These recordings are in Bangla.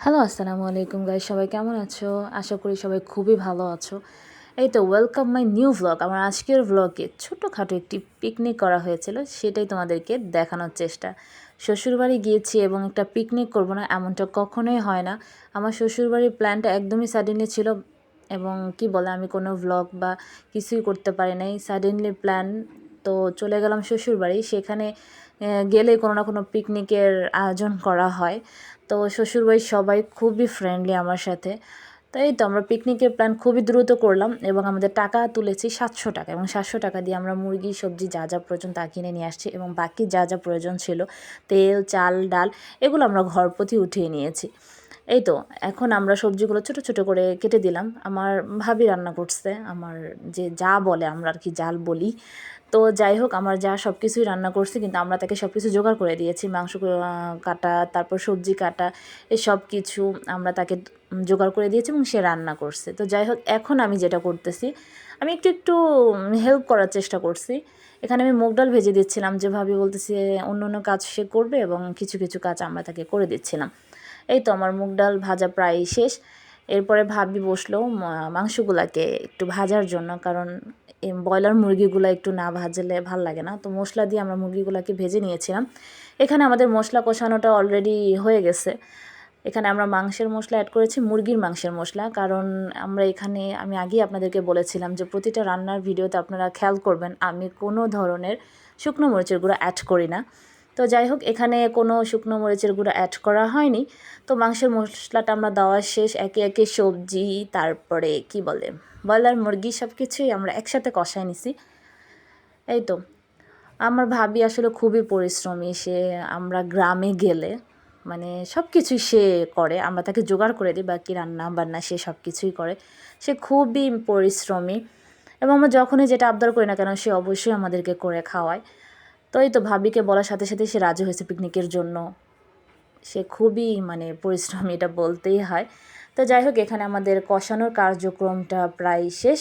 হ্যালো, আসসালামু আলাইকুম গাইস, সবাই কেমন আছো? আশা করি সবাই খুবই ভালো আছো। এই তো ওয়েলকাম মাই নিউ ভ্লগ। আমার আজকের ভ্লগে ছোটোখাটো একটি পিকনিক করা হয়েছিল, সেটাই তোমাদেরকে দেখানোর চেষ্টা। শ্বশুরবাড়ি গিয়েছি এবং একটা পিকনিক করব না এমনটা কখনোই হয় না। আমার শ্বশুরবাড়ির প্ল্যানটা একদমই সাডেনলি ছিল এবং কি বলে আমি কোনো ভ্লগ বা কিছুই করতে পারি নাই। সাডেনলি প্ল্যান, তো চলে গেলাম শ্বশুরবাড়ি। সেখানে গেলে কোনো না কোনো পিকনিকের আয়োজন করা হয়। তো শ্বশুরবাড়ির সবাই খুবই ফ্রেন্ডলি আমার সাথে। তো এই তো আমরা পিকনিকের প্ল্যান খুবই দ্রুত করলাম এবং আমাদের টাকা তুলেছি 700 টাকা, এবং 700 টাকা দিয়ে আমরা মুরগি, সবজি যা যা প্রয়োজন তা কিনে নিয়ে আসছি, এবং বাকি যা যা প্রয়োজন ছিল তেল, চাল, ডাল, এগুলো আমরা ঘর প্রতি উঠিয়ে নিয়েছি। এই তো এখন আমরা সবজিগুলো ছোট ছোট করে কেটে দিলাম। আমার ভাবি রান্না করছে, আমার যে যা বলে, আমরা আর কি জাল বলি। তো যাই হোক, আমার যা সব কিছুই রান্না করছি, কিন্তু আমরা তাকে সব কিছু জোগাড় করে দিয়েছি। মাংস কাটা, তারপর সবজি কাটা, এই সব কিছু আমরা তাকে জোগাড় করে দিয়েছি এবং সে রান্না করছে। তো যাই হোক, এখন আমি যেটা করতেছি, আমি একটু একটু হেল্প করার চেষ্টা করছি। এখানে আমি মুগ ডাল ভেজে দিচ্ছিলাম, যে ভাবি বলতেছে অন্য অন্য কাজ সে করবে এবং কিছু কিছু কাজ আমরা তাকে করে দিচ্ছিলাম। এই তো আমার মুগ ডাল ভাজা প্রায় শেষ। এরপরে ভাবি বসলো মাংসগুলাকে একটু ভাজার জন্য, কারণ এই ব্রয়লার মুরগিগুলো একটু না ভাজলে ভাল লাগে না। তো মশলা দিয়ে আমরা মুরগিগুলোকে ভেজে নিয়েছিলাম। এখানে আমাদের মশলা কষানোটা অলরেডি হয়ে গেছে। এখানে আমরা মাংসের মশলা অ্যাড করেছি, মুরগির মাংসের মশলা, কারণ আমরা এখানে, আমি আগেই আপনাদেরকে বলেছিলাম যে প্রতিটা রান্নার ভিডিওতে আপনারা খেয়াল করবেন আমি কোনো ধরনের শুকনো মরিচের গুঁড়ো অ্যাড করি না। তো যাই হোক, এখানে কোনো শুকনো মরিচের গুঁড়ো অ্যাড করা হয়নি। তো মাংসের মশলাটা আমরা দেওয়া শেষ, একে একে সবজি, তারপরে কি বলে ব্রয়লার মুরগি, সব কিছুই আমরা একসাথে কষায় নিছি। এই তো আমার ভাবি আসলে খুবই পরিশ্রমী। সে, আমরা গ্রামে গেলে মানে সব কিছুই সে করে, আমরা তাকে জোগাড় করে দিই, বাকি রান্না বান্না সে সব কিছুই করে। সে খুবই পরিশ্রমী এবং আমরা যখনই যেটা আবদার করি না কেন, সে অবশ্যই আমাদেরকে করে খাওয়ায়। তো এই তো ভাবিকে বলার সাথে সাথে সে রাজি হয়েছে পিকনিকের জন্য। সে খুবই পরিশ্রমী, এটা বলতেই হয়। তো যাই হোক, এখানে আমাদের কষানোর কার্যক্রমটা প্রায় শেষ।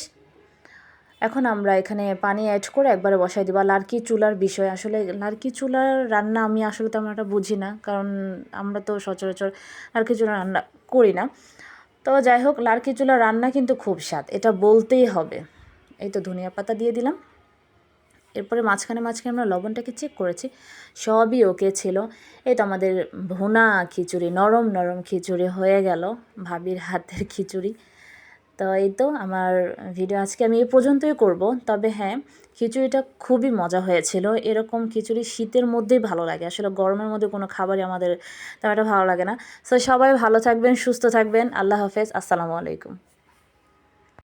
এখন আমরা এখানে পানি অ্যাড করে একবারে বসাই দিব। লার্কি চুলার বিষয়, আসলে লার্কি চুলার রান্না আমি আসলে তেমন একটা বুঝি না, কারণ আমরা তো সচরাচর লার্কি চুলা রান্না করি না। তো যাই হোক, লার্কি চুলার রান্না কিন্তু খুব স্বাদ, এটা বলতেই হবে। এই তো ধনিয়া পাতা দিয়ে দিলাম। এরপরে মাঝখানে মাঝখানে আমরা লবণটাকে চেক করেছি, সবই ওকে ছিল। এই তো আমাদের ভুনা খিচুড়ি, নরম নরম খিচুড়ি হয়ে গেল, ভাবির হাতের খিচুড়ি। তো এই তো আমার ভিডিও আজকে আমি এ পর্যন্তই করব। তবে হ্যাঁ, খিচুড়িটা খুবই মজা হয়েছিল। এরকম খিচুড়ি শীতের মধ্যেই ভালো লাগে, আসলে গরমের মধ্যে কোনো খাবারই আমাদের তেমন একটা ভালো লাগে না। সো সবাই ভালো থাকবেন, সুস্থ থাকবেন। আল্লাহ হাফেজ, আসসালামু আলাইকুম।